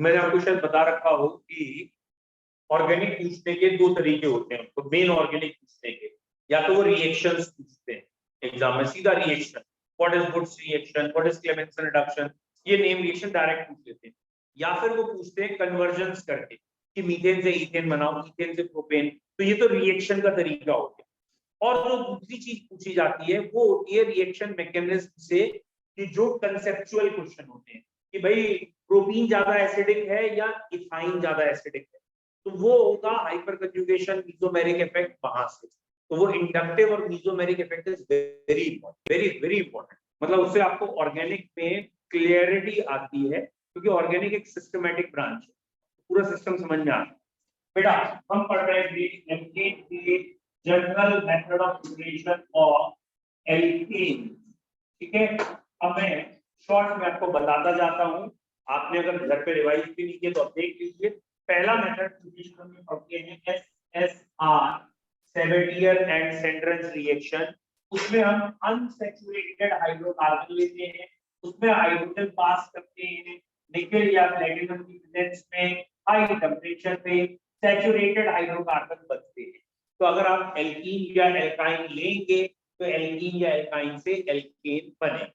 मैंने आपको शायद बता रखा हो कि ऑर्गेनिक पूछने के दो तरीके होते हैं, तो मेन ऑर्गेनिक पूछने के, या तो वो रिएक्शंस पूछते हैं एग्जाम में सीधा reaction, what is Wurtz reaction, what is Clemmensen reduction, ये नेम रिएक्शन डायरेक्ट पूछ लेते हैं, या फिर वो पूछते हैं कन्वर्जन्स करके कि मीथेन से इथेन बनाओ, इथेन से प्रोपेन, तो ये तो रिएक्शन का तरीका हो गया। और जो दूसरी चीज पूछी जाती है वो होती है रिएक्शन मैकेनिज्म से, कि जो कंसेप्चुअल क्वेश्चन होते हैं कि भाई प्रोटीन ज्यादा एसिडिक है या इथाइन ज्यादा एसिडिक है, तो वो होगा हाइपर कंजुगेशन मीसोमेरिक इफेक्ट वहां से। तो वो इंडक्टिव और mesomeric effect is very important, very very important, मतलब उससे आपको ऑर्गेनिक में क्लियरिटी आती है, क्योंकि ऑर्गेनिक एक सिस्टमैटिक ब्रांच है, पूरा सिस्टम समझ में आता है। बेटा हम पढ़ रहे हैं general method of preparation of alkene, ठीक है। अब मैं शॉर्ट में आपको बताता जाता हूं, आपने अगर घर पे रिवाइज भी नहीं किया तो आप देख लीजिए। पहला मेथड प्रिपरेशन में पढ़ते हैं एसएसआर, सेवेटियर एंड सेंड्रेंस रिएक्शन। उसमें हम अनसैचुरेटेड हाइड्रोकार्बन लेते हैं, उसमें हाइड्रोजन पास करते हैं निकेल या प्लेटिनम की प्रेजेंस में, हाई टेम्परेचर पे सैचुरेटेड हाइड्रोकार्बन बनते हैं। तो अगर आप एल्कीन या एल्काइन लेंगे तो एल्कीन या एल्काइन से एल्केन बनेगा।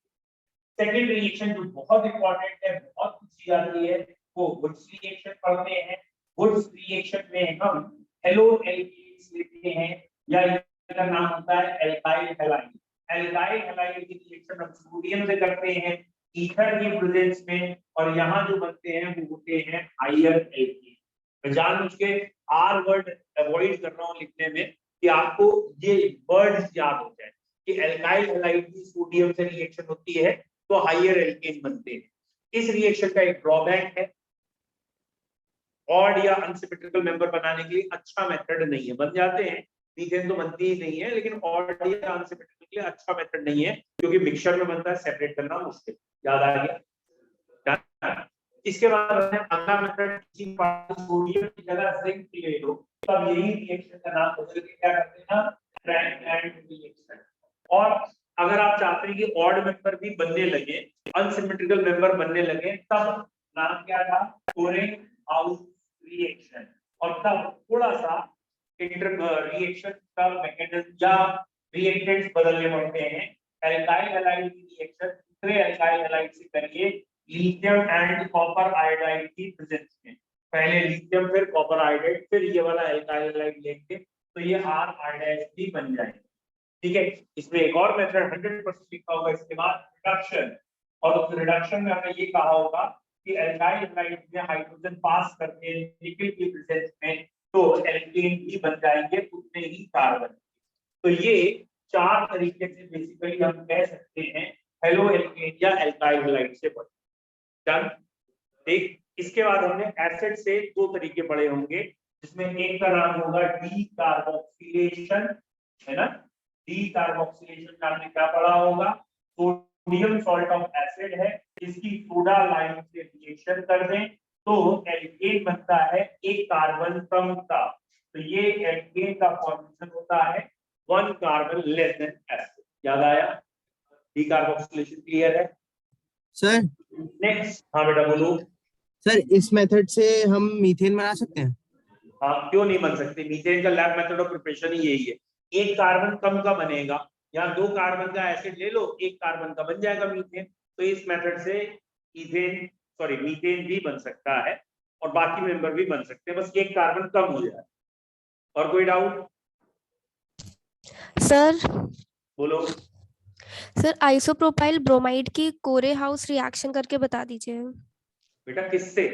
सेकंड रिएक्शन जो बहुत इंपॉर्टेंट है, बहुत पूछी जाती है, वो वुड्स रिएक्शन पढ़ते हैं। वुड्स रिएक्शन में हम हेलो एल्कीन्स लेते हैं, या इसका नाम होता है एल्काइल हैलाइड। एल्काइल हैलाइड की रिएक्शन हम सोडियम से करते हैं ईथर की प्रेजेंस में, और यहाँ जो बनते हैं वो होते हैं हायर एल्कीन। मैं जानबूझ के आर वर्ड अवॉइड कर रहा हूँ लिखने में, कि आपको ये वर्ड्स याद हो जाए कि एल्काइल हैलाइड की सोडियम से रिएक्शन होती है तो हायर एल्केन बनते हैं। इस रिएक्शन का एक ड्रॉबैक है, ऑड या अनसिमेट्रिकल मेंबर बनाने के लिए अच्छा मेथड नहीं है, बन जाते हैं मीथेन तो बनती ही नहीं है, लेकिन ऑड या अनसिमेट्रिकल के लिए अच्छा मेथड नहीं है, क्योंकि मिक्सचर में बनता है, सेपरेट करना मुश्किल। याद आ गया। इसके बाद अगला मेथड सोडियम की जगह जिंक ले लो, तब यही रिएक्शन का नाम बदल के क्या करते हैं, ट्रैंक एंड रिएक्शन। और अगर आप चाहते हैं कि ऑड मेंबर भी बनने लगे, अनसिमेट्रिकल मेंबर बनने लगे, तब नाम क्या था, कोरिंग हाउस रिएक्शन। और तब थोड़ा सा रिएक्शन का मैकेनिज्म या रिएक्टेंट्स बदलने पड़ते हैं। एल्काइल हैलाइड की रिएक्शन दूसरे एल्काइल हैलाइड से करिए लिथियम एंड कॉपर आयोडाइड की प्रेजेंस में, पहले लिथियम फिर कॉपर आयोडाइड, फिर ये वाला एल्काइल हैलाइड लेंगे तो ये आर आयोडाइड भी बन जाएंगे, ठीक है। इसमें एक और मेथड 100% लिखा होगा इसके बाद, रिडक्शन। और उस रिडक्शन में हमने ये कहा होगा कि एल्काइल हैलाइड में हाइड्रोजन पास करके निकेल की प्रेजेंस में तो एल्केन भी बन जाएंगे उतने ही कार्बन। तो ये चार तरीके से बेसिकली हम कह सकते हैं हेलो एल्केन या एल्काइल हैलाइड से बने। डन, ठीक। इसके बाद हमने एसिड से दो तरीके पढ़े होंगे, जिसमें एक का नाम होगा डी कार्बोक्सिलेशन, है ना। डी कार्बोक्सिलेशन का हमने क्या पढ़ा होगा, सोडियम सॉल्ट ऑफ एसिड है, इसकी सोडा लाइम से रिएक्शन कर दें तो एल्केन बनता है एक कार्बन कम का, तो ये एल्केन का फॉर्मेशन होता है one carbon less than acid. याद आया, डी कार्बोक्सिलेशन क्लियर है सर? नेक्स्ट, हाँ बेटा बोलो। सर इस मेथड से हम मीथेन बना सकते हैं? हाँ, क्यों नहीं बन सकते, मीथेन का लैब मेथड ऑफ प्रिपरेशन ही यही है, एक कार्बन कम का बनेगा, या दो कार्बन का एसिड ले लो, एक कार्बन का बन जाएगा मीथेन। तो इस मेथड से मीथेन भी बन सकता है और बाकी मेंबर भी बन सकते हैं, बस एक कार्बन कम हो जाए। और कोई डाउट? सर बोलो। सर आइसोप्रोपाइल ब्रोमाइड की कोरे हाउस रिएक्शन करके बता दीजिए बेटा किससे?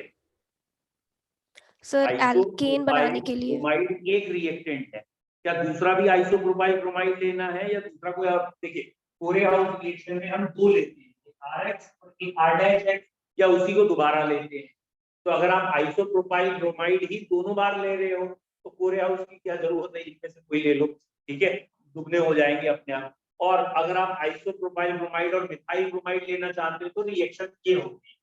सर, एल्केन बनाने के लिए। ब्रोमाइड एक रिएक्टेंट है, क्या दूसरा भी आइसोप्रोपाइल ब्रोमाइड लेना है या दूसरा कोई? आप देखिए कोरे हाउस रिएक्शन में हम दो लेते हैं, एक RX और एक R-H, या उसी को दोबारा लेते हैं। तो अगर आप आइसोप्रोपाइल ब्रोमाइड ही दोनों बार ले रहे हो तो कोरे हाउस की क्या जरूरत है, इनमें से कोई ले लो, ठीक है, दुगने हो जाएंगे अपने आप। और अगर आप आइसोप्रोपाइल ब्रोमाइड और मिथाइल ब्रोमाइड लेना चाहते हो तो रिएक्शन ये होगी,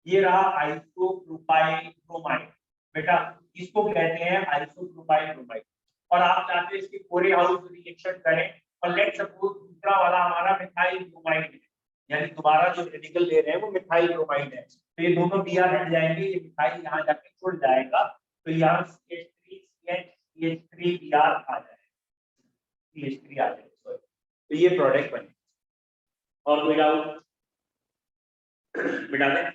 ये रहा आइसोप्रोपाइल ब्रोमाइड, बेटा इसको कहते हैं आइसोप्रोपाइल ब्रोमाइड। और आप चाहते हैं इसकी कोरे हाउस रिएक्शन करें, और लेट्स सपोज दूसरा वाला हमारा मिथाइल ब्रोमाइड है, यानी दोबारा जो रेडिकल ले रहे हैं वो मिथाइल ब्रोमाइड है, तो ये दोनों Br हट जाएंगे, ये मिथाइल यहाँ जाके छुड़ जाएगा, तो यहाँ CH3Br आ जाएगा, CH3 आ जाएगा, sorry। तो ये प्रोडक्ट बने। और कोई डाउट? मिटा दें।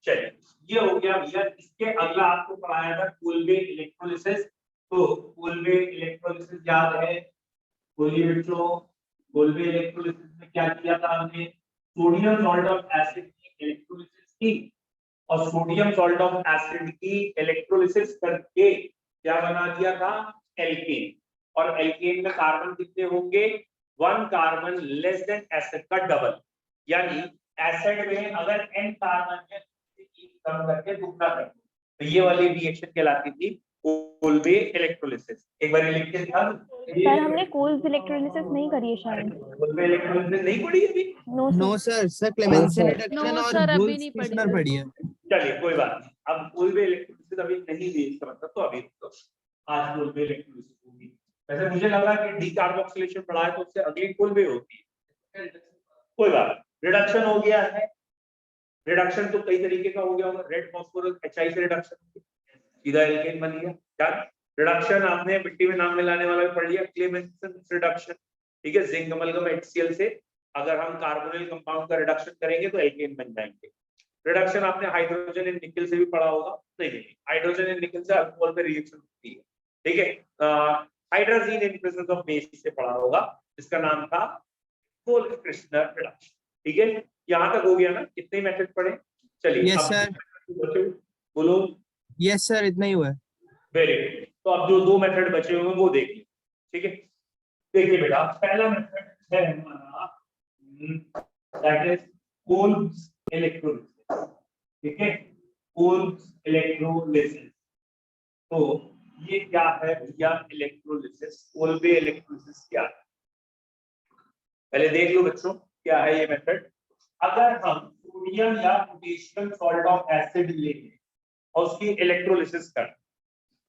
चलिए, ये हो गया भैया। इसके अगला आपको पढ़ाया था कोल्बे इलेक्ट्रोलिसिस। तो कोल्बे इलेक्ट्रोलिसिस याद है? बोलिए बच्चों, कोल्बे इलेक्ट्रोलिसिस में क्या किया था हमने? सोडियम सॉल्ट ऑफ एसिड की इलेक्ट्रोलिसिस की, और सोडियम सॉल्ट ऑफ एसिड की इलेक्ट्रोलिसिस करके क्या बना दिया था? एल्केन। और एल्केन में कार्बन कितने होंगे? 1 कार्बन लेस देन एसिड का डबल, यानी एसिड में अगर n कार्बन है कम करके दुगना कर दो, तो ये वाली रिएक्शन कहलाती थी कोल्बे इलेक्ट्रोलिसिस। एक बार लिख के दिखा दूं। सर हमने कोल्स इलेक्ट्रोलिसिस नहीं करी है शायद। कोल्बे इलेक्ट्रोलिसिस नहीं पढ़ी अभी? No sir, sir Clemmensen No, reduction और sir, अभी वुल्फ नहीं पढ़ी किसनर है। पढ़ी है। चलिए कोई बात नहीं, अब कोल्बे इलेक्ट्रोलिसिस अभी नहीं दी, इसका मतलब तो अभी तो आज कोल्बे इलेक्ट्रोलिसिस होगी। वैसे मुझे लगा कि डीकार्बोक्सिलेशन पढ़ा है तो उससे अगली कोल्बे होती है। कोई बात, रिडक्शन हो गया है। रिडक्शन तो कई तरीके का हो गया होगा, रेड फास्फोरस HI से रिडक्शन, सीधा एल्केन बन गया। डन। रिडक्शन आपने मिट्टी में नाम मिलाने वाला भी पढ़ लिया, क्लेमेंसन रिडक्शन, ठीक है। जिंक अमलगम HCl से अगर हम कार्बोनिल कंपाउंड का रिडक्शन करेंगे तो एल्केन बन जाएंगे। रिडक्शन आपने हाइड्रोजन इन निकल से भी पढ़ा होगा। नहीं, हाइड्रोजन इन निकल से अल्कोहल में रिएक्शन होती है, ठीक है। Hydrazine in presence of base से पढ़ा होगा, इसका नाम था कोल-क्रिस्टनर रिडक्शन, ठीक है। यहाँ तक हो गया ना? कितने मेथड पढ़े? चलिए यस अब सर, बोलो। यस सर, इतना ही हुआ है। Very good. तो अब जो 2 मेथड बचे हुए हैं वो देखिए, ठीक है। देखिए बेटा, पहला मेथड है हमारा दैट इज कोल्ब्स इलेक्ट्रोलिसिस, ठीक है। कोल्ब्स इलेक्ट्रोलिसिस, तो ये क्या है भैया? इलेक्ट्रोलिसिस, कोल्बे इलेक्ट्रोलिसिस क्या है? पहले देख लो बच्चों क्या है ये मेथड। अगर हम सोडियम या पोटेशियम सॉल्ट ऑफ एसिड लेंगे और उसकी इलेक्ट्रोलिसिस करें,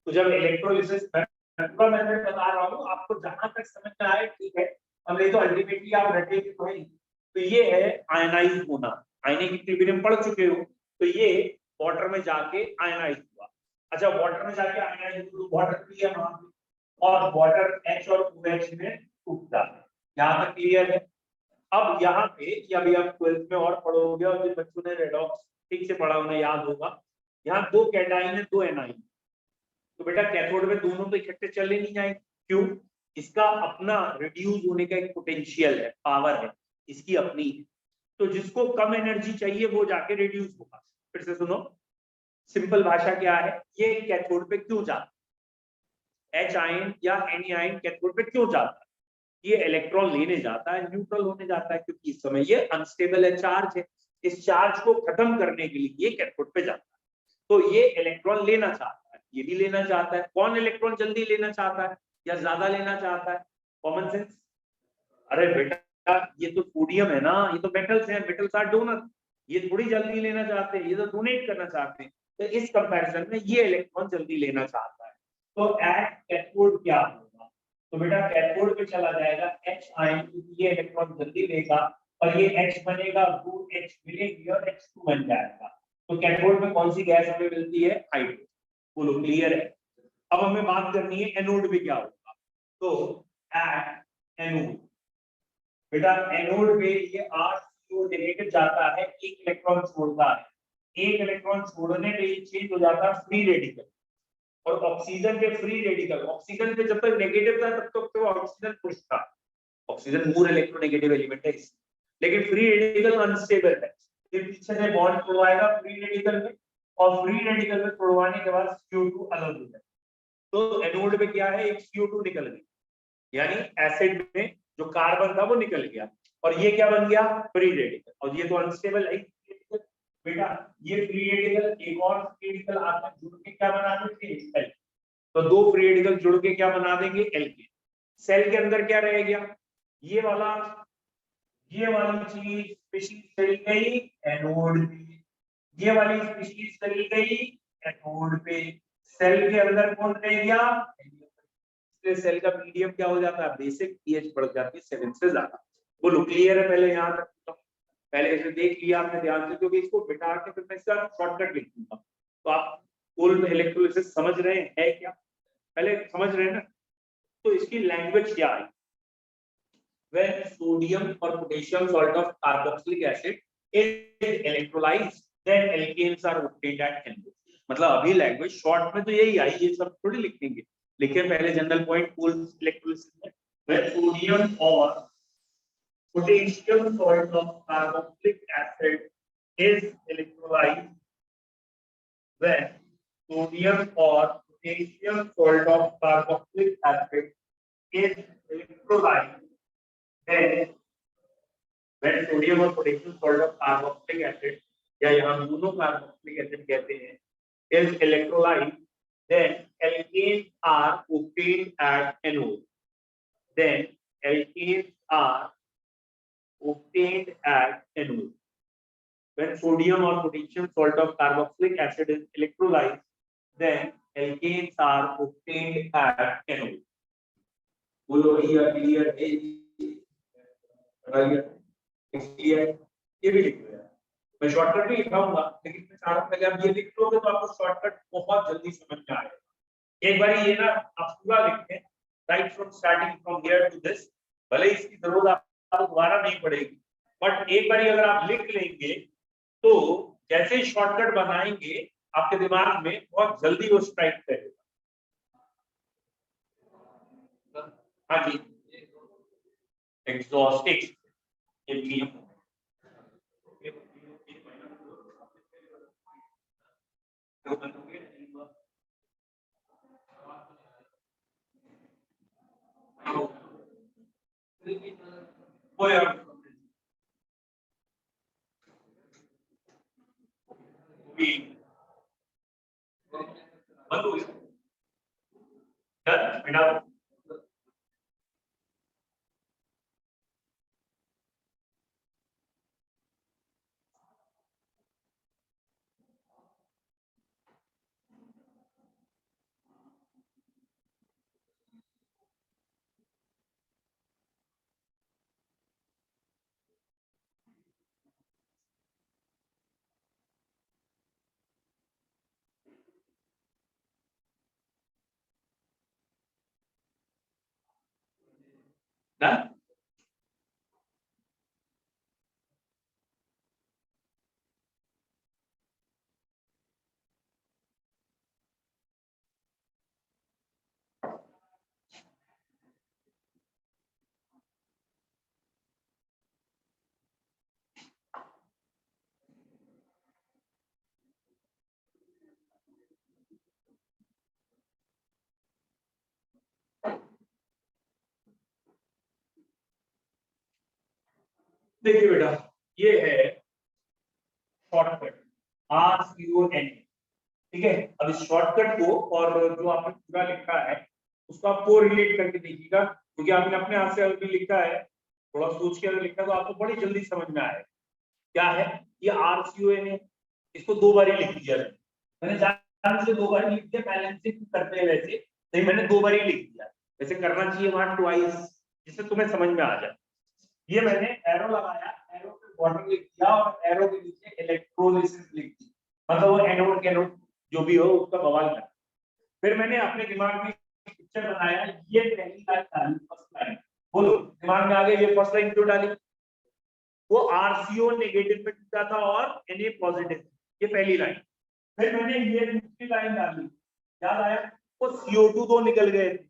तो जब इलेक्ट्रोलिसिस पूरा मेथड बता रहा हूँ आपको, जहां तक समझ में आए ठीक है, अब नहीं तो अल्टीमेटली आप रटेंगे तो है। तो ये है आयनाइज होना, आयनिक इक्विलिब्रियम पढ़ चुके हो, तो ये वाटर में जाके आयनाइज हुआ। अच्छा, वाटर में जाके आयनाइज हुआ तो वाटर भी है वहां पे, और वाटर H और OH में टूटता है। यहाँ तक क्लियर है? अब यहाँ पे ये अभी आप 12th में और पढ़ोगे, और जिन बच्चों ने रेडॉक्स ठीक से पढ़ा उन्हें याद होगा, यहाँ 2 कैटाइन है 2 एनाइन, तो बेटा कैथोड में दोनों तो इकट्ठे चले नहीं जाएंगे। क्यों? इसका अपना रिड्यूस होने का एक पोटेंशियल है, पावर है इसकी अपनी, तो जिसको कम एनर्जी चाहिए वो जाके रिड्यूस होगा। फिर से सुनो, सिंपल भाषा क्या है, ये कैथोड पे क्यों जाता है? H आयन या Ni आयन कैथोड पे क्यों जाता है? ये इलेक्ट्रॉन लेने जाता है, न्यूट्रल होने जाता है, क्योंकि इस समय ये अनस्टेबल है, चार्ज है। इस चार्ज को खत्म करने के लिए ये कैथोड पे जाता है, तो ये इलेक्ट्रॉन लेना चाहता है, ये भी लेना चाहता है। कौन इलेक्ट्रॉन जल्दी लेना चाहता है या ज्यादा लेना चाहता है? Common sense. अरे बेटा ये तो सोडियम है ना, ये तो मेटल्स हैं, मेटल्स आर डोनर, ये थोड़ी जल्दी लेना चाहते हैं, ये तो डोनेट करना चाहते हैं। तो इस कंपैरिजन में ये इलेक्ट्रॉन जल्दी लेना चाहता है, तो एट कैथोड क्या होगा? तो बेटा कैथोड पे चला जाएगा H आयन, क्योंकि ये इलेक्ट्रॉन जल्दी लेगा, और ये H बनेगा, 2H मिलेगी और H2 बन जाएगा। तो कैथोड में कौन सी गैस हमें मिलती है? हाइड्रोजन। बोलो क्लियर है? अब हमें बात करनी है एनोड पे क्या होगा। तो एट एनोड, बेटा एनोड पे ये R नेगेटिव जाता है, एक इलेक्ट्रॉन छोड़ता है, एक इलेक्ट्रॉन छोड़ने पे ये चेंज हो जाता है फ्री रेडिकल, और ऑक्सीजन के फ्री रेडिकल, ऑक्सीजन पे जब तक नेगेटिव था तब तक तो ऑक्सीजन खुश था, ऑक्सीजन मोर इलेक्ट्रोनेगेटिव एलिमेंट है, लेकिन फ्री रेडिकल अनस्टेबल है, फिर पीछे से बॉन्ड तोड़वाएगा फ्री रेडिकल में, और फ्री रेडिकल में तोड़वाने के बाद CO2 अलग हो जाए। तो एनोड पे क्या है? एक CO2 निकल गई, यानी एसिड में जो कार्बन था वो निकल गया, और ये क्या बन गया? फ्री रेडिकल, और ये तो अनस्टेबल है बेटा। ये फ्री रेडिकल एक और फ्री रेडिकल आपस जुड़ के क्या बना देते हैं? एल। तो 2 फ्री रेडिकल जुड़ के क्या बना देंगे? एल्केन। सेल के अंदर क्या रह गया? ये वाली चीज स्पीशीज चली गई एनोड पे, ये वाली स्पीशीज चली गई एनोड पे, सेल के अंदर कौन रह गया? इसलिए सेल का पीडीएम क्या हो जाता है? बेसिक पीएच बढ़ जाती है 7 से ज्यादा। बोलो क्लियर है? पहले यहाँ तक पहले ऐसे देख लिया आपने ध्यान से, क्योंकि इसको बिठा के फिर मैं इसका शॉर्टकट लिख दूंगा। तो आप कोल्ड इलेक्ट्रोलिसिस समझ रहे हैं क्या? पहले समझ रहे हैं ना? तो इसकी लैंग्वेज क्या है? When sodium or potassium salt of carboxylic acid is electrolyzed, then alkanes are obtained at NO। मतलब अभी लैंग्वेज शॉर्ट में तो यही आई, ये सब थोड़ी लिखेंगे। लिखे पहले जनरल पॉइंट कोल्ड इलेक्ट्रोलिसिस में। When sodium or potassium salt of carboxylic acid is electrolyzed, when sodium or potassium salt of carboxylic acid is electrolyzed, then when sodium or potassium salt of carboxylic acid या यहाँ दोनों carboxylic acid कहते हैं is electrolyzed, then alkanes are obtained at anode। Then alkanes are obtained at anode। When sodium or potassium salt of carboxylic acid is electrolyzed, then alkanes are obtained at anode। बोलो here clear है? ये भी लिख लो यार, मैं shortcut भी लिखाऊंगा, लेकिन मैं चाह रहा हूं पहले आप ये लिख लोगे तो आपको शॉर्टकट बहुत जल्दी समझ में आएगा। एक बार ये ना आप पूरा लिखें, right from starting from here to this. भले इसकी जरूरत आपको दोबारा नहीं पड़ेगी, बट एक बार अगर आप लिख लेंगे तो जैसे ही शॉर्टकट बनाएंगे आपके दिमाग में बहुत जल्दी वो स्ट्राइक करेगा। हाँ जी, एग्जॉस्टिक ना देखिए बेटा, ये है शॉर्टकट RCON। ठीक है, अब इस शॉर्टकट को और जो आपने पूरा लिखा है उसको आप को रिलेट करके देखिएगा, क्योंकि आपने अपने हाथ से अभी लिखा है, थोड़ा सोच के अगर लिखा तो आपको बड़ी जल्दी समझ में आएगा। क्या है ये RCON है, इसको दो बार ही लिख दिया मैंने, जान से दो बार लिख दिया, बैलेंसिंग करते हैं वैसे नहीं, मैंने दो बार ही लिख दिया, वैसे करना चाहिए वहां ट्वाइस, जिससे तुम्हें समझ में आ जाए। ये मैंने एरो लगाया, एरो पे वाटर लिख दिया और एरो के नीचे इलेक्ट्रोलिसिस लिख दी, मतलब वो एनोड कैनोड जो भी हो उसका बवाल कर। फिर मैंने अपने दिमाग में पिक्चर बनाया, ये पहली लाइन डाली, फर्स्ट लाइन, बोलो दिमाग में आ गया, ये फर्स्ट लाइन क्यों डाली? वो RCO नेगेटिव में टूटा था और Na पॉजिटिव, ये पहली लाइन। फिर मैंने ये दूसरी लाइन डाली, याद आया? वो CO2 दो निकल गए थे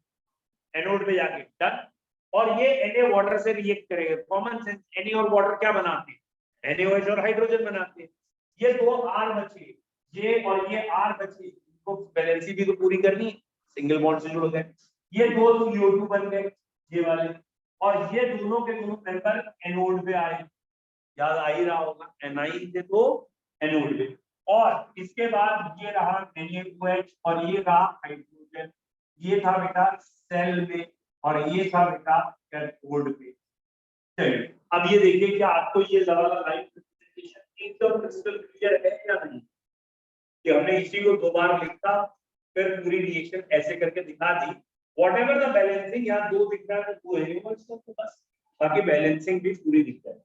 एनोड पे जाके, डन। और ये Na वाटर से रिएक्ट करेगा, कॉमन सेंस, Na और वाटर क्या बनाते हैं? NaOH और हाइड्रोजन बनाते हैं। ये दो R बचे, ये और ये R बचे, इनको बैलेंसी भी तो पूरी करनी है, सिंगल बॉन्ड से जुड़ गए, ये दो CO2 बन गए ये वाले, और ये दोनों के दोनों मेंबर एनोड पे आए, याद आ ही रहा होगा, एनाइन थे तो एनोड पे। और इसके बाद ये रहा NaOH और ये रहा हाइड्रोजन, ये था बेटा सेल में और ये था बेटा कैथोड पे। चलिए अब ये देखिए कि आपको ये वाला लाइन प्रेजेंटेशन एकदम क्रिस्टल क्लियर है या नहीं, कि हमने इसी को दो बार लिखा फिर पूरी रिएक्शन ऐसे करके दिखा दी। व्हाटएवर द बैलेंसिंग, यहाँ दो दिख रहा है तो दो है तो बस, बाकी बैलेंसिंग भी पूरी दिख रहा है।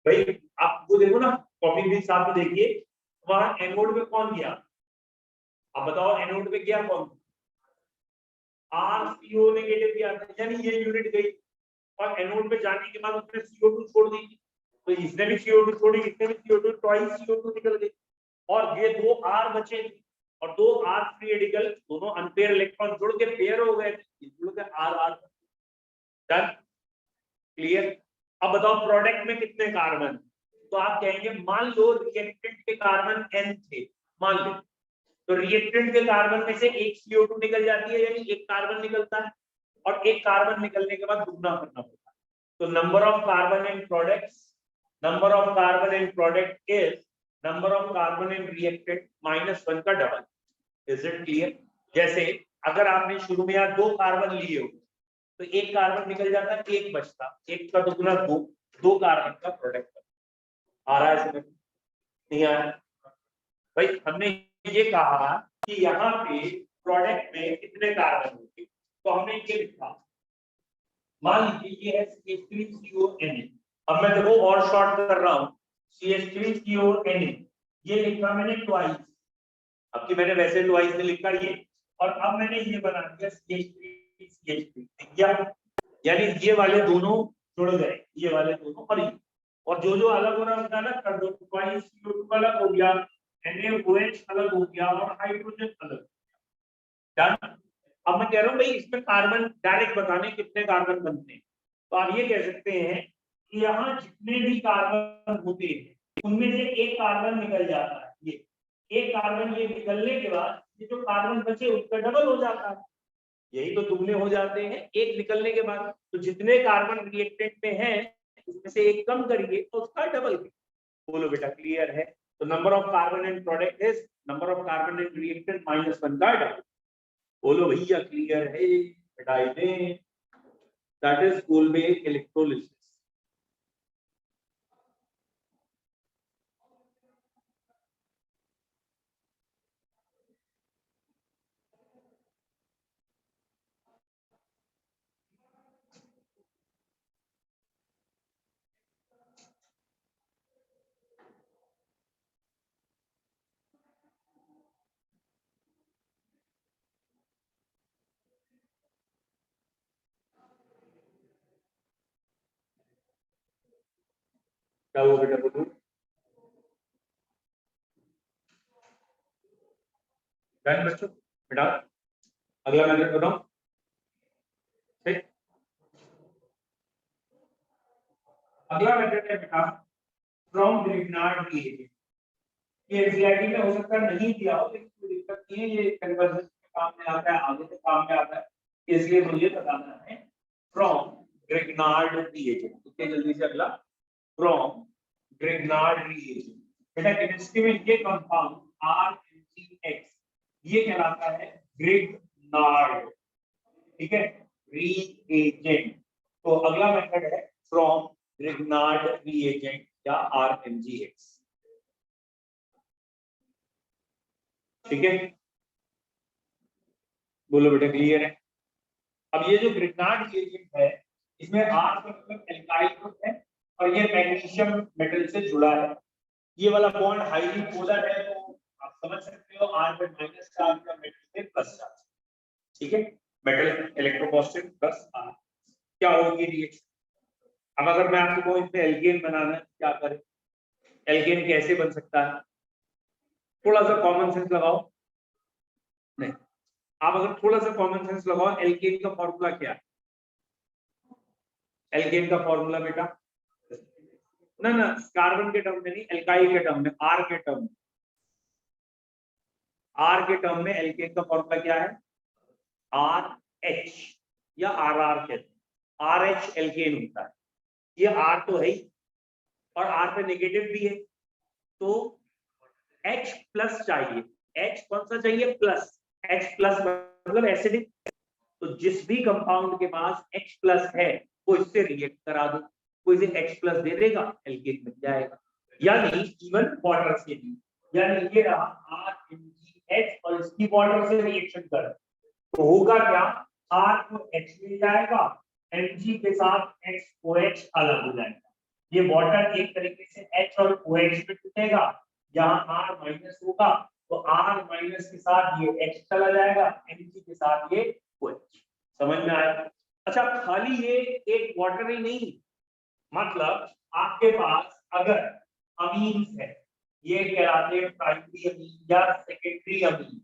भाई आप वो देखो ना, कॉपी भी साथ में देखिए, वहां एनोड में कौन गया, अब बताओ एनोड में गया कौन, RCO नेगेटिव गया था, यानी ये यूनिट गई और एनोड में जाने के बाद उसने CO2 छोड़ दी, तो इसने भी CO2 छोड़ी, इसने भी CO2, ट्वाइस CO2 निकल गई और ये दो R बचे और दो R फ्री रेडिकल, दोनों अनपेयर इलेक्ट्रॉन जुड़ के पेयर हो गए, जुड़ के R डन, क्लियर। अब बताओ प्रोडक्ट में कितने कार्बन, तो आप कहेंगे मान लो रिएक्टेंट के कार्बन n थे, मान लो, तो रिएक्टेंट के कार्बन में से एक CO2 निकल जाती है, यानी एक कार्बन निकलता है और एक कार्बन निकलने के बाद दुगना करना पड़ता है, तो number of carbon in products, number of carbon in product is number of carbon in reactant -1 का डबल। Is it clear? जैसे अगर आपने शुरू में यहाँ 2 कार्बन लिए हो तो एक कार्बन निकल जाता है, एक बचता, एक का दुगना 2, 2 कार्बन का प्रोडक्ट आ रहा है समझ? नहीं आ रहा भाई? हमने ये कहा कि यहाँ पे प्रोडक्ट में कितने कार्बन होंगे, तो हमने ये लिखा, मान लीजिए ये है CH3CONA, अब मैं देखो और शॉर्ट कर रहा हूँ, CH3CONA ये लिखा मैंने ट्वाइस, अब कि मैंने वैसे ट्वाइस नहीं लिखा ये, और अब मैंने ये बना दिया CH3 यानी ये वाले दोनों जुड़ गए, ये वाले दोनों और ये, और जो जो अलग हो रहा है अलग कर दो, ट्वाइस CO2 अलग हो गया, NaOH अलग हो गया और हाइड्रोजन अलग। डन। अब मैं कह रहा हूं भाई इसमें कार्बन डायरेक्ट बताने कितने कार्बन बनते हैं, तो आप ये कह सकते हैं कि यहाँ जितने भी कार्बन होते हैं उनमें से एक कार्बन निकल जाता है, ये एक कार्बन ये निकलने के बाद ये जो कार्बन बचे उसका डबल हो जाता है, यही तो दुगने हो जाते हैं एक निकलने के बाद, तो जितने कार्बन रिएक्टेंट में हैं उसमें से एक कम करिए तो उसका डबल। बोलो बेटा क्लियर है? तो number of carbon in product is number of carbon in reactant -1 का डबल। बोलो भैया क्लियर है? हटाई दें, दैट इज कोलबेक इलेक्ट्रोलिसिस। क्या हुआ बेटा? बोलो डन बच्चों, बेटा अगला मेथड बताओ। ठीक, अगला मेथड है बेटा फ्रॉम ग्रिग्नार्ड रिएजेंट। ये एनसीईआरटी में हो सकता है नहीं दिया हो, लेकिन कोई दिक्कत नहीं है, ये कन्वर्जन में काम में आता है, आगे से काम में आता है, इसलिए मुझे बताना है फ्रॉम ग्रिग्नार्ड रिएजेंट। ठीक है, जल्दी से अगला फ्रॉम ग्रिग्नार्ड रिएजेंट। बेटा केमिस्ट्री में ये कंपाउंड RMgX ये कहलाता है ग्रिग्नार्ड, ठीक है, रिएजेंट। तो अगला मेथड है फ्रॉम ग्रिग्नार्ड रिएजेंट या RMgX। ठीक है, बोलो बेटा क्लियर है? अब ये जो ग्रिग्नार्ड रिएजेंट है इसमें R का मतलब एल्काइल ग्रुप है और ये मैग्नीशियम मेटल से जुड़ा है, ये वाला बॉन्ड हाईली पोलर है, तो आप समझ सकते हो R पे माइनस चार्ज का मेटल पे प्लस चार्ज। ठीक है, मेटल इलेक्ट्रोपॉजिटिव प्लस R, क्या होगी रिएक्शन? अब अगर मैं आपको कहूं इसमें एल्केन बनाना है, क्या करें? एल्केन कैसे बन सकता है? थोड़ा सा कॉमन सेंस लगाओ, नहीं आप अगर थोड़ा सा कॉमन सेंस लगाओ, एल्केन का फॉर्मूला क्या है? एल्केन का फॉर्मूला बेटा ना ना कार्बन के टर्म में नहीं, एल्काइल के टर्म में, आर के टर्म में, आर के टर्म में एल्केन का फॉर्मूला क्या है? आर एच या आर आर कहते हैं, आर एच एल्केन होता है। ये आर तो है ही और आर पे नेगेटिव भी है, तो H प्लस चाहिए। H कौन सा चाहिए? प्लस। H प्लस मतलब एसिडिक, तो जिस भी कंपाउंड के पास H प्लस है वो इससे रिएक्ट करा दो, वो इसे H प्लस दे देगा, एल्केन बन जाएगा। यानी इवन वाटर से भी, यानी ये रहा RMgH और इसकी वाटर से रिएक्शन कर, तो होगा क्या? R को H मिल जाएगा, Mg के साथ XOH अलग हो जाएगा, ये वाटर एक तरीके से H और OH में टूटेगा, यहाँ R माइनस होगा तो R माइनस के साथ ये H चला जाएगा, Mg के साथ ये OH। समझ में आया? अच्छा, खाली ये एक वाटर ही नहीं, मतलब आपके पास अगर अमीन्स है, ये कहलाते हैं प्राइमरी अमीन या सेकेंडरी अमीन,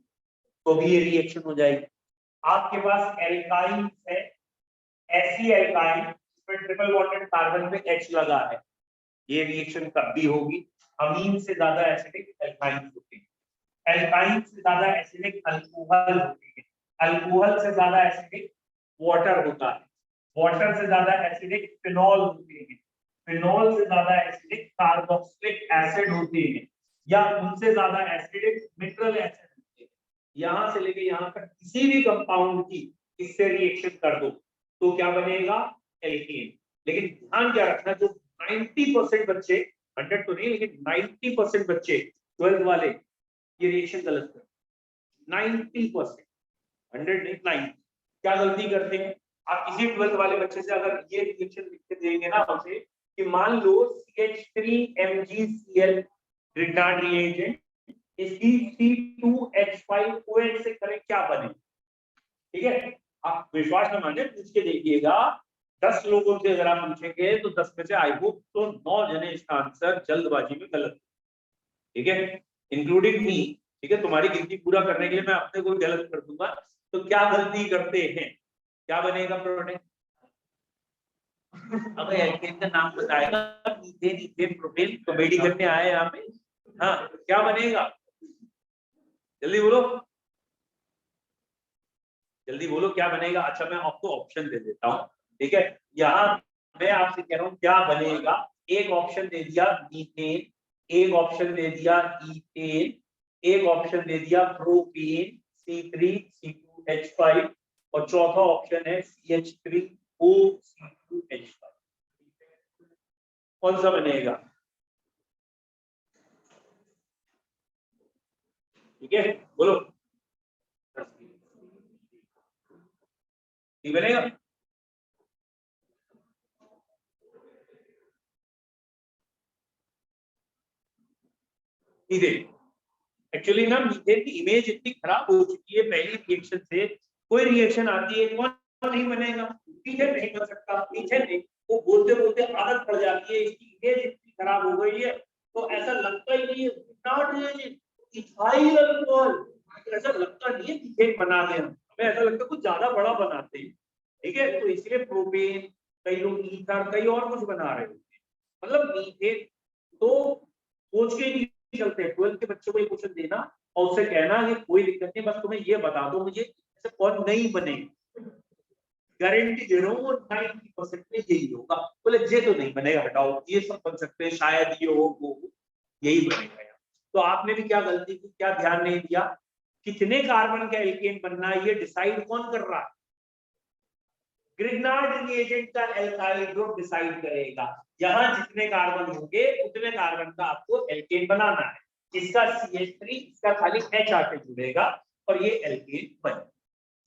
तो भी ये रिएक्शन हो जाएगी। आपके पास एल्काइंस है, ऐसी एल्काइन जिसमें ट्रिपल बॉन्डेड कार्बन पे H लगा है, ये रिएक्शन कब भी होगी। अमीन से ज्यादा एसिडिक एल्काइन होती है, एल्काइन से ज्यादा एसिडिक अल्कोहल होती है, अल्कोहल से ज्यादा एसिडिक वाटर होता है, वाटर से ज्यादा एसिडिक फिनॉल होती है, फिनॉल से ज्यादा एसिडिक कार्बोक्सिलिक एसिड होती है, या उनसे ज्यादा एसिडिक मिनरल एसिड होती है। यहां से लेके यहां तक किसी भी कंपाउंड की इससे रिएक्शन कर दो तो क्या बनेगा? एल्कीन। लेकिन ध्यान क्या रखना, जो 90% बच्चे, 100 तो नहीं लेकिन 90% बच्चे 12th वाले ये रिएक्शन गलत करते हैं। 90%, 100 नहीं 90 क्या गलती करते हैं? आप किसी 12th वाले बच्चे से अगर ये रिएक्शन लिख के देंगे ना उसे कि मान लो CH3MgCl ग्रिग्नार्ड रिएजेंट इसकी C2H5OH से करें क्या बने? ठीक है, आप विश्वास न माने, पूछ के देखिएगा। 10 लोगों से अगर आप पूछेंगे तो 10 में से आई होप तो 9 जने इसका आंसर जल्दबाजी में गलत, ठीक है, इंक्लूडिंग मी। ठीक है, तुम्हारी गिनती पूरा करने के लिए मैं अपने को गलत कर दूंगा। तो क्या गलती करते हैं? क्या बनेगा प्रोडक्ट? अब एल्केन का नाम बताएगा, मीथेन, इथेन, प्रोपेन, कॉमेडी करने आए यहाँ पे। हाँ, क्या बनेगा? जल्दी बोलो, जल्दी बोलो क्या बनेगा। अच्छा, मैं आपको ऑप्शन दे देता हूँ, ठीक है। यहाँ मैं आपसे कह रहा हूँ क्या बनेगा। एक ऑप्शन दे दिया मीथेन, एक ऑप्शन दे दिया इथेन, एक ऑप्शन दे दिया प्रोपेन C3C2H5 और चौथा ऑप्शन है CH3O C2H5। कौन सा बनेगा? ठीक है, बोलो ठीक बनेगा। मीथेन, एक्चुअली ना मीथेन की इमेज इतनी खराब हो चुकी है पहली रिएक्शन से, कोई रिएक्शन आती है कौन नहीं बनेगा? मीथेन नहीं बन सकता, मीथेन नहीं, वो बोलते बोलते आदत पड़ जाती है, इसकी इमेज इतनी खराब हो गई है तो ऐसा लगता ही नहीं है इथाइल अल्कोहल, ऐसा लगता नहीं है मीथेन बना दे, हमें ऐसा लगता है कुछ ज्यादा बड़ा बनाते हैं। ठीक है, तो इसलिए प्रोपेन, कई लोग ईथर, कई और कुछ बना रहे होते हैं। मतलब मीथेन तो सोच के नहीं चलते। 12th के बच्चों को ये क्वेश्चन देना और उससे कहना कि कोई दिक्कत नहीं, बस तुम्हें ये बता दो मुझे ऐसे कौन नहीं बनेगा, गारंटी दे रहा हूँ 90% में यही होगा। बोले ये तो नहीं बनेगा, हटाओ, ये सब बन सकते हैं, शायद ये हो वो, यही बनेगा यार। तो आपने भी क्या गलती की, क्या ध्यान नहीं दिया? कितने कार्बन का एल्केन बनना है ये डिसाइड कौन कर रहा है? ग्रिग्नार्ड रिएजेंट का एल्काइल ग्रुप डिसाइड करेगा। यहाँ जितने कार्बन होंगे उतने कार्बन का आपको एल्केन बनाना है। इसका CH3, इसका खाली H आके जुड़ेगा और ये एल्केन बनेगा।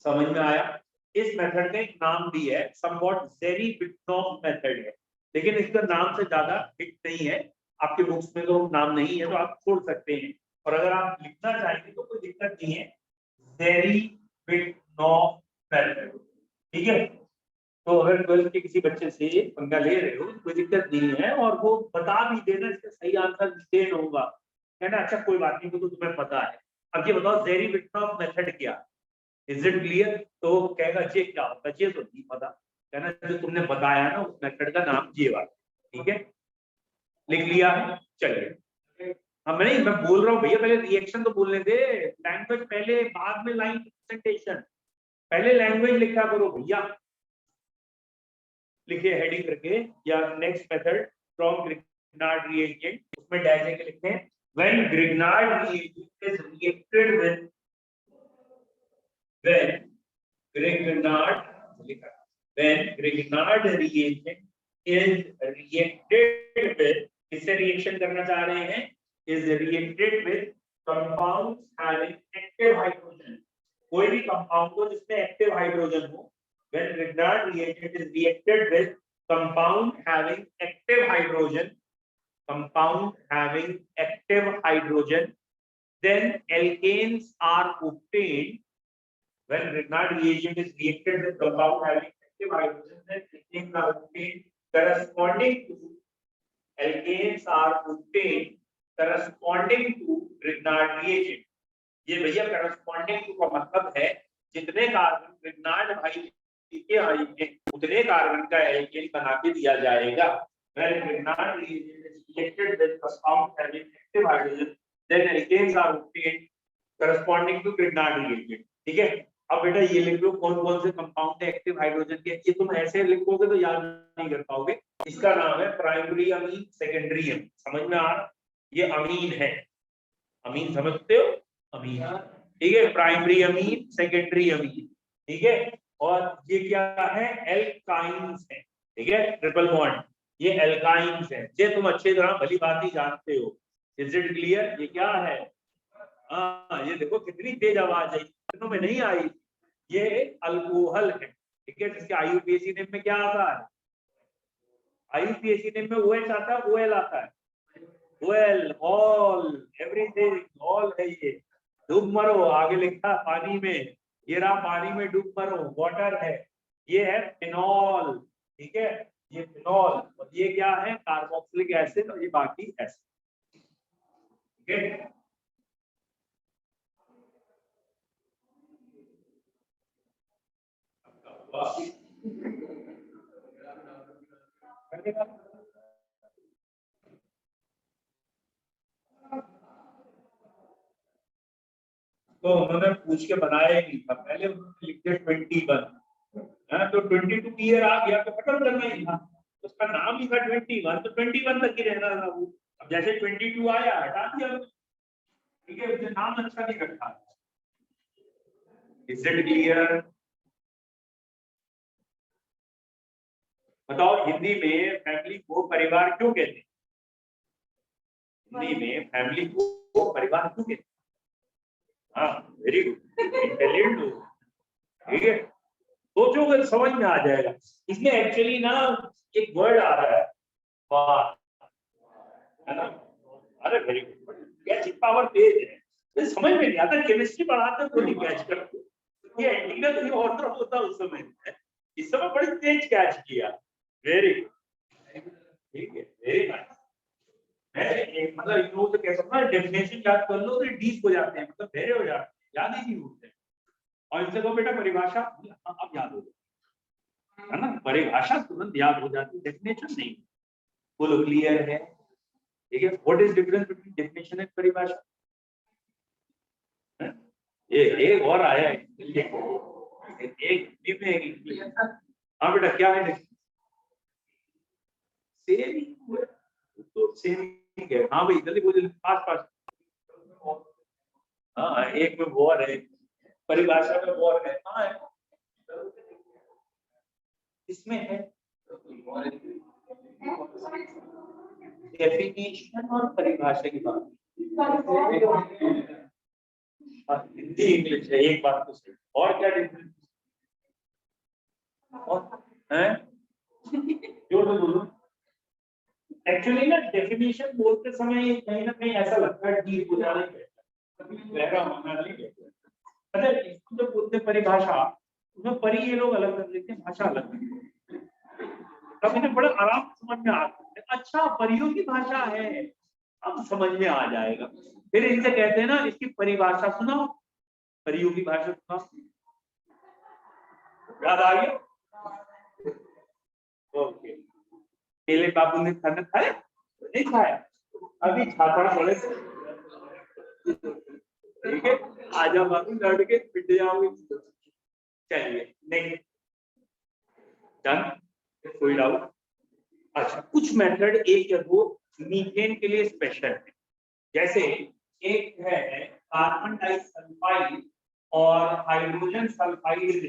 समझ में आया? इस मेथड का एक नाम भी है, समवॉट जेरी-बिट्नॉफ मेथड है, लेकिन इसका नाम से ज्यादा हिट नहीं है। आपके बुक्स में तो नाम नहीं है तो आप छोड़ सकते हैं, और अगर आप लिखना चाहेंगे तो कोई दिक्कत नहीं है, जेरी-बिट्नॉफ मेथड। ठीक है, तो अगर 12th के किसी बच्चे से पंगा ले रहे हो कोई दिक्कत नहीं है, और वो बता भी देना इसका सही आंसर मीथेन होगा, है ना? अच्छा कोई बात नहीं, वो तो तुम्हें पता है। अब ये बताओ जेरी-बिट्नॉफ मेथड क्या, इज इट क्लियर? तो कहेगा ये क्या होता है, ये तो नहीं पता, कहना जो तुमने बताया ना उस मेथड का नाम ये वाला। ठीक है, लिख लिया है, चलिए। अब मैं बोल रहा हूँ भैया, पहले रिएक्शन तो बोलने दे, लैंग्वेज पहले, बाद में लाइन प्रेजेंटेशन, पहले लैंग्वेज लिखा करो भैया। लिखिए हेडिंग करके, या next method from Grignard reagent, उसमें डैश के लिखते हैं when Grignard reagent is reacted with, when Grignard reagent is reacted with, इससे रिएक्शन करना चाह रहे हैं, is reacted with compounds having active hydrogen, कोई भी कंपाउंड को जिसमें एक्टिव हाइड्रोजन हो, when Grignard reagent is reacted with compound having active hydrogen, then alkanes are obtained when Grignard reagent is reacted with compound having active hydrogen, then alkanes are obtained corresponding to Grignard reagent. ये भैया corresponding to का मतलब है जितने carbon Grignard भाई के आएंगे उतने कार्बन का एल्केन बना के दिया जाएगा। When Grignard reagent is reacted with compound having active hydrogen, then alkanes are obtained corresponding to Grignard reagent। ठीक है, अब बेटा ये लिख लो कौन कौन से कंपाउंड है एक्टिव हाइड्रोजन के। ये तुम ऐसे लिखोगे तो याद नहीं कर पाओगे। इसका नाम है प्राइमरी अमीन, सेकेंडरी अमीन। समझ में आ रहा? ये अमीन है, अमीन समझते हो? अमीन, ठीक है, प्राइमरी अमीन, सेकेंडरी अमीन, ठीक है। और ये क्या है? एल्काइंस है, ठीक है, ट्रिपल बॉन्ड, ये एल्काइंस है। ये तुम अच्छी तरह भली बात ही जानते हो। Is it clear? ये क्या है? हाँ, ये देखो कितनी तेज आवाज है, इतनों में नहीं आई। ये अल्कोहल है, ठीक है, जिसके आईयूपीएसी नेम में क्या आता है? आईयूपीएसी नेम में OH आता है, OL आता है, OL, ऑल, एवरीथिंग, ऑल है ये। डूब मरो, आगे लिखा पानी में, ये रहा पानी में डूब मरो, वाटर है। ये है फिनॉल, ठीक है, ये फिनॉल। और ये क्या है? कार्बोक्सिलिक एसिड, और ये बाकी एसिड, ठीक है। तो उन्होंने पूछ के बनाया ही नहीं था, पहले उन्होंने लिख दिया 21 है, तो 22 ईयर आ गया तो खत्म करना ही था। उसका नाम ही था 21, तो 21 तक ही रहना था वो। अब जैसे 22 आया हटा दिया, ठीक है, उसने नाम अच्छा नहीं रखा। Is it clear? बताओ हिंदी में फैमिली को परिवार क्यों कहते हैं? हिंदी में फैमिली को परिवार क्यों कहते हैं? हाँ, वेरी गुड, इंटेलिजेंट हो, ठीक है। सोचोगे समझ में आ जाएगा। इसमें एक्चुअली ना एक वर्ड आ रहा है, वाह, है ना? अरे वेरी गुड, कैचिंग पावर तेज है। तो समझ में नहीं आता, केमिस्ट्री पढ़ाते तो नहीं कैच करते। ये एंटीना कहीं और तरफ होता उस समय, इस समय बड़ी तेज कैच किया। वेरी गुड, ठीक है, वेरी नाइस। मैं मतलब इन लोगों से कह सकता हूँ डेफिनेशन याद कर लो तो डीप हो जाते हैं, मतलब बहरे हो जाते हैं, याद ही नहीं होते। और इनसे कहो बेटा परिभाषा, अब याद हो जाए, है ना? परिभाषा तुरंत याद हो जाती है, डेफिनेशन नहीं। बोलो क्लियर है? ठीक है। What is difference between definition and परिभाषा? ये एक और आया है, एक में इंग्लिश। हाँ बेटा क्या है? सेम ही हुआ तो सेम ही है। हाँ भाई जल्दी बोलिए, पास पास। हाँ, एक में वॉर है, परिभाषा में वॉर है। हाँ है, इसमें है डेफिनेशन और परिभाषा की बात। हिंदी इंग्लिश है, एक बात तो सही। और क्या डिफरेंस? और हैं? जो तो बोलो। एक्चुअली ना डेफिनेशन बोलते समय कहीं ना कहीं ऐसा लगता है डीप हो जाना चाहिए, गहरा होना नहीं चाहिए। अच्छा, इसको जब बोलते परिभाषा, उसमें परी ये लोग अलग कर लेते हैं, भाषा अलग कर लेते हैं। तब इन्हें बड़ा आराम समझ में आता है, अच्छा परियों की भाषा है, अब समझ में आ जाएगा। फिर इनसे कहते हैं ना इसकी परिभाषा सुनाओ, परियों की भाषा सुनाओ। याद आ गया? ओके। केले बाबू ने खाना खाया? नहीं खाया, अभी छापड़ा पड़े थे, ठीक है। आजा बाबू, लड़ के पिट जाओगे। चलिए नेक्स्ट, डन, कोई डाउट? अच्छा, कुछ मेथड एक या दो मीथेन के लिए स्पेशल है। जैसे एक है कार्बन डाइसल्फाइड और हाइड्रोजन सल्फाइड,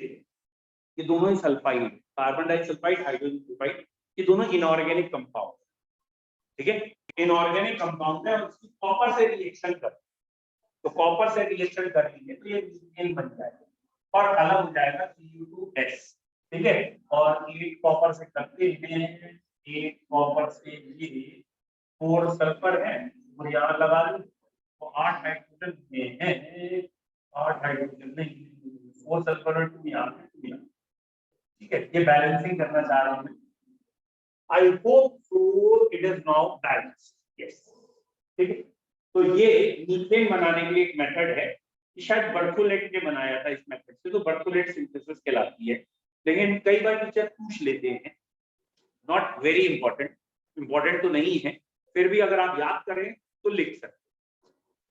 ये दोनों ही sulphide, carbon disulphide, hydrogen sulphide, ये दोनों इनऑर्गेनिक कंपाउंड, ठीक है, इनऑर्गेनिक कंपाउंड है। और उसकी कॉपर से रिएक्शन कर, तो कॉपर से रिएक्शन करेंगे तो ये मीथेन बन जाएगा और अलग हो जाएगा Cu2S, ठीक है, और 8 कॉपर से करते हैं, 8 कॉपर से ये 4 सल्फर है और यहाँ लगा दूं तो 8 हाइड्रोजन में है, 8 हाइड्रोजन नहीं, 4 सल्फर और 2 यहाँ पे, 2 यहाँ। ठीक है, ये बैलेंसिंग करना चाह रहा हूं मैं। I hope so it is now balanced. Yes. ठीक है, तो ये मीथेन बनाने के लिए एक मेथड है, शायद बर्थोलेट ने बनाया था इस मेथड से, तो बर्थोलेट सिंथेसिस कहलाती है। लेकिन कई बार टीचर पूछ लेते हैं, नॉट वेरी इंपॉर्टेंट, इंपॉर्टेंट तो नहीं है, फिर भी अगर आप याद करें तो लिख सकते।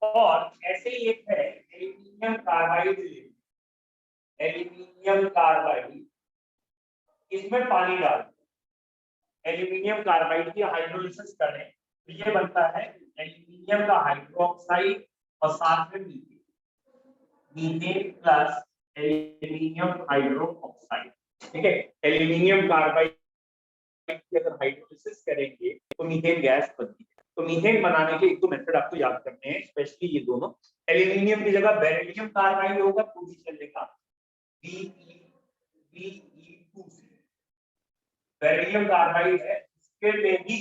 और ऐसे ही एक है एल्यूमिनियम कार्बाइड, एल्यूमिनियम कार्बाइड, इसमें पानी डाल एल्यूमिनियम कार्बाइड की हाइड्रोलिसिस करें तो ये बनता है एल्यूमिनियम का हाइड्रोक्साइड और साथ में मीथेन प्लस एल्यूमिनियम हाइड्रोक्साइड। ठीक है, एल्यूमिनियम कार्बाइड की अगर हाइड्रोलिसिस करेंगे तो मीथेन गैस बनती है। तो मीथेन बनाने के एक दो मेथड आपको याद करने हैं, स्पेशली ये दोनों। एल्यूमिनियम की जगह बेरिलियम कार्बाइड होगा तो भी चलेगा, Be2C बेरिलियम कार्बाइड है, इसके में भी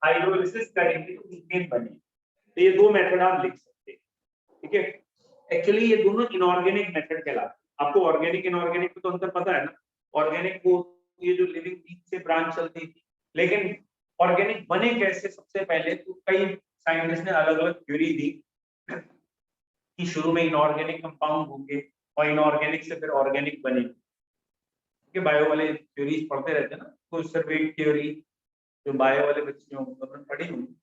हाइड्रोलिसिस करेंगे तो मीथेन बने। तो ये दो मेथड आप लिख सकते हैं। ठीक है, एक्चुअली ये दोनों इनऑर्गेनिक मेथड कहलाते हैं। आपको ऑर्गेनिक इनऑर्गेनिक में तो अंतर पता है ना। ऑर्गेनिक को ये जो लिविंग बीज से ब्रांच चलती थी, लेकिन ऑर्गेनिक बने कैसे, सबसे पहले तो कई साइंटिस्ट ने अलग अलग थ्योरी दी कि शुरू में इनऑर्गेनिक कंपाउंड होंगे और इनऑर्गेनिक से फिर ऑर्गेनिक बने। कि बायो वाले थ्योरीज पढ़ते रहते हैं ना, कंजर्वेटिव थ्योरी जो बायो वाले बच्चे हों उन्होंने पढ़ी होंगी,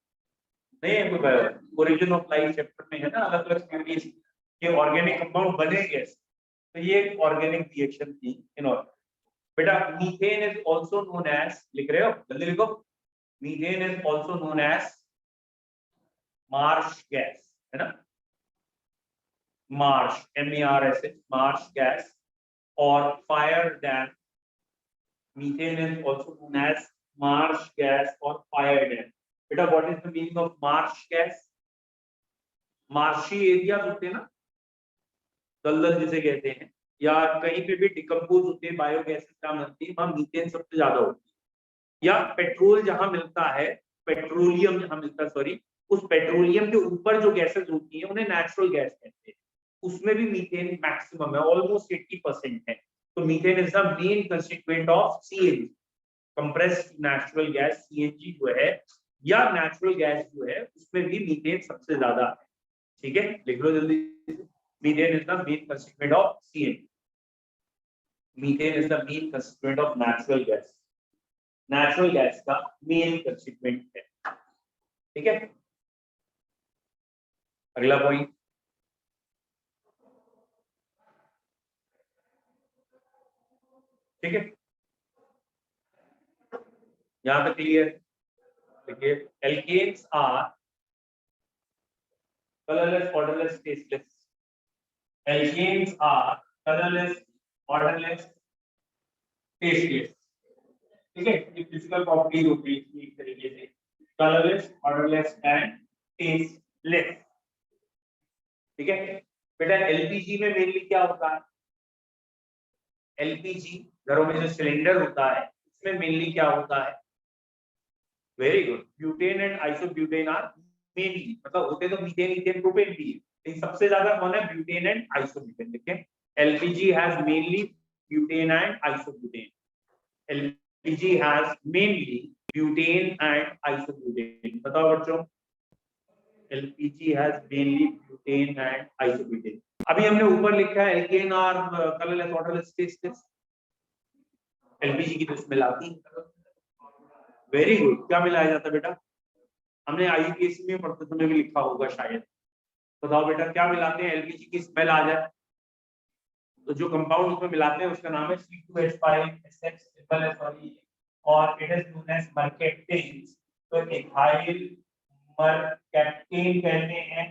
नहीं है कोई bio, origin of life chapter में है ना अलग अलग थ्योरीज कि ऑर्गेनिक कंपाउंड बने कैसे। तो ये ऑर्गेनिक रिएक्शन थी इनऑर्गेनिक। बेटा methane is also known as, लिख रहे हो जल्दी लिखो, methane is also known as marsh gas, है ना, मार्श, MERS, मार्श गैस, और fire damp. Methane is also known as marsh gas और फायर डैम। बेटा what is the meaning of marsh gas? Marshy area होते हैं ना, दलदल जिसे कहते हैं, या कहीं पे भी डिकम्पोज होते हैं बायोगैस जहां बनती है, वहां मीथेन सबसे ज्यादा होती है। या पेट्रोल जहां मिलता है, पेट्रोलियम जहां मिलता है, सॉरी, उस पेट्रोलियम के ऊपर जो गैसेस होती हैं उन्हें नेचुरल गैस कहते हैं, उसमें भी मीथेन मैक्सिमम है, ऑलमोस्ट 80% है। तो methane is the main constituent of CNG, compressed natural gas, CNG जो है, या नेचुरल गैस जो है उसमें भी मीथेन सबसे ज्यादा है। ठीक है, लिख लो जल्दी, methane is the main constituent of CNG, methane is the main constituent of natural gas, natural gas का मेन कंस्टिट्यूएंट है। ठीक है, अगला पॉइंट, ठीक है, यहां तक क्लियर? देखिए, alkenes are colorless, odorless, tasteless. Alkanes are colorless, odorless, tasteless. ठीक है, ये फिजिकल प्रॉपर्टीज होती है एक तरीके से, कलरलेस, ऑर्डरलेस एंड टेस्टलेस। ठीक है बेटा, LPG में मेनली क्या होता है? LPG घरों में जो सिलेंडर होता है उसमें मेनली क्या होता है? Very good, butane and isobutane are mainly, मतलब होते तो मीथेन, इथेन, प्रोपेन भी है, लेकिन सबसे ज्यादा कौन है? Butane and isobutane. देखिए, LPG has mainly butane and isobutane, LPG has mainly butane and isobutane. बताओ बच्चों, LPG has mainly butane and isobutane. अभी हमने ऊपर लिखा है एल्केन और कलरलेस, ऑर्डरलेस, टेस्टलेस। LPG की तो स्मेल आती है। वेरी गुड, क्या मिलाया जाता है बेटा? हमने IUPAC में पढ़ते समय भी लिखा होगा शायद। बताओ बेटा, क्या मिलाते हैं LPG की स्मेल आ जाए तो जो कंपाउंड उसमें मिलाते हैं उसका नाम है C2H5SX, और इट इज नोन एज मर्केप्टेन। तो इथाइल मर्केप्टेन कहते हैं,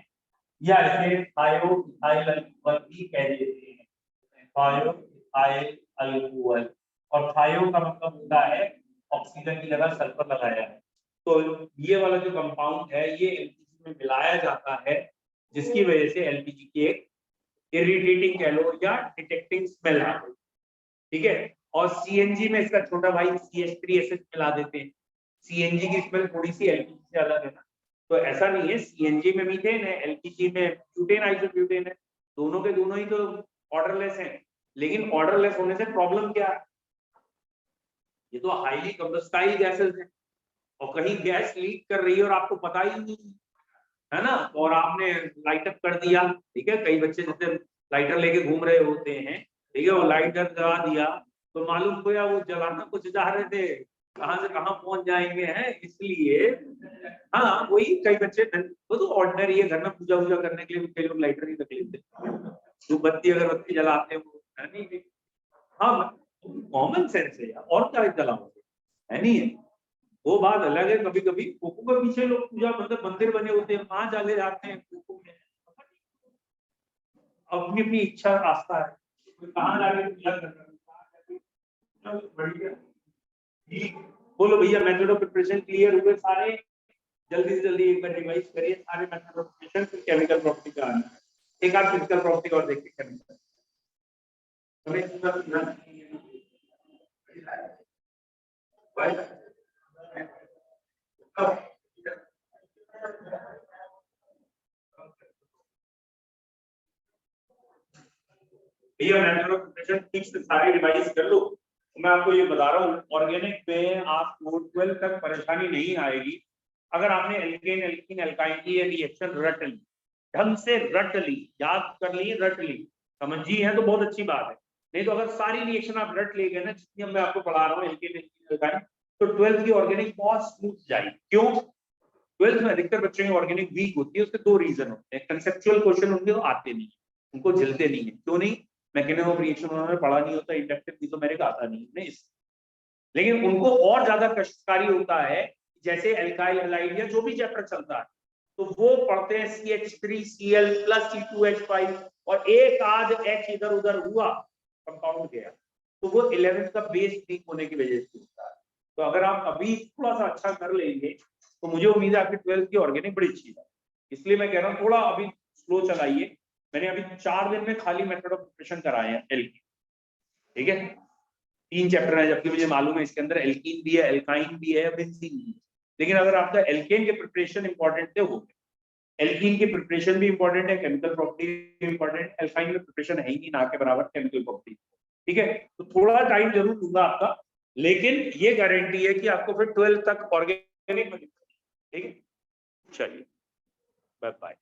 या इसे थायो इथाइल अल्कोहल भी कह देते हैं, थायो इथाइल अल्कोहल। और थायो का मतलब होता है ऑक्सीजन की जगह सल्फर लगाया है। तो ये वाला जो कंपाउंड है ये LPG में मिलाया जाता है, जिसकी वजह से LPG की एक इरिटेटिंग कह लो या डिटेक्टिंग स्मेल आ गई। ठीक है, और सीएनजी में इसका छोटा भाई CH3SH मिला देते हैं। सीएनजी की स्मेल थोड़ी सी एलपीजी से अलग है ना, तो ऐसा नहीं है, सीएनजी में मीथेन है, एलपीजी में ब्यूटेन आइसोब्यूटेन है, दोनों के दोनों ही तो ऑर्डरलेस हैं। लेकिन ऑर्डरलेस होने से प्रॉब्लम क्या है, ये तो हाईली कंबस्टाइल गैसेस हैं और कहीं गैस लीक कर रही है और आपको पता ही नहीं है ना, और आपने लाइट अप कर दिया, ठीक है। कई बच्चे जैसे लाइटर लेके घूम रहे होते हैं, ठीक है, वो लाइटर जला दिया तो मालूम हुआ वो जलाना कुछ जा रहे थे, कहां से कहां पहुंच जाएंगे हैं, इसलिए हाँ वही कई बच्चे वो तो ऑर्डिनरी है, घर में पूजा वूजा करने के लिए कई लोग लाइटर ही रख लेते हैं, जो बत्ती अगरबत्ती जलाते हैं वो है नहीं, हाँ कॉमन सेंस है यार, और क्या जलाओगे, है नहीं है। वो बात अलग है, कभी कभी कुकू के पीछे लोग पूजा मतलब मंदिर बने होते हैं, वहां चले जाते हैं कुकू में, अपनी अपनी इच्छा आस्था है, कोई कहाँ जाके पूजा कर रहा है। बढ़िया, ठीक, बोलो भैया मेथड ऑफ प्रिपरेशन क्लियर हुए सारे, जल्दी से जल्दी एक बार रिवाइज करिए सारे मेथड ऑफ प्रिपरेशन, फिर केमिकल प्रॉपर्टी का आना है। एक आध फिजिकल प्रॉपर्टी और देखिए केमिकल, भैया मेथड ऑफ प्रिपरेशन ठीक से सारे रिवाइज कर लो। मैं आपको ये बता रहा हूँ, ऑर्गेनिक में आपको 12 तक परेशानी नहीं आएगी अगर आपने एल्केन एल्कीन एल्काइन की रिएक्शन रट ली, ढंग से रट ली, याद कर ली, रट ली, समझी है तो बहुत अच्छी बात है। नहीं तो अगर सारी रिएक्शन आप रट ले गए ना, जितनी मैं आपको पढ़ा रहा हूँ एल्केन एल्कीन एल्काइन, तो 12th की ऑर्गेनिक बहुत स्मूथ जाएगी। क्यों? 12th में अधिकतर बच्चों की ऑर्गेनिक वीक होती है, उसके दो रीजन होते हैं, कंसेप्चुअल क्वेश्चन उनके आते नहीं, उनको झेलते नहीं है। क्यों नहीं? मैकेनिज्म ऑफ रिएक्शन उन्होंने पढ़ा नहीं होता, इंडक्टिव भी तो मेरे का आता नहीं है, लेकिन उनको और ज्यादा कष्टकारी होता है जैसे एल्काइल हैलाइड या जो भी चैप्टर चलता है, तो वो पढ़ते हैं CH3Cl + C2H5 और एक आध H इधर उधर हुआ, कंपाउंड गया, तो वो 11th का बेस वीक होने की वजह से होता है। तो अगर आप अभी थोड़ा सा अच्छा कर लेंगे तो मुझे उम्मीद है आपकी 12th की ऑर्गेनिक बड़ी अच्छी है। इसलिए मैं कह रहा हूँ थोड़ा अभी स्लो चलाइए। मैंने अभी 4 दिन में खाली मेथड ऑफ प्रिपरेशन कराए हैं एल की, ठीक है, 3 चैप्टर है, जबकि मुझे मालूम है इसके अंदर एल्कीन भी है, एल्काइन भी है, बेंजीन भी है। लेकिन अगर आपका एल्केन के प्रिपरेशन इंपॉर्टेंट थे हो, एल्कीन की प्रिपरेशन भी इंपॉर्टेंट है, केमिकल प्रॉपर्टी भी इंपॉर्टेंट, एल्काइन की प्रिपरेशन है ही नहीं ना के बराबर केमिकल प्रॉपर्टी, ठीक है। तो थोड़ा टाइम जरूर दूंगा आपका, लेकिन ये गारंटी है कि आपको फिर 12 तक ऑर्गेनिक, ठीक है, चलिए बाय बाय।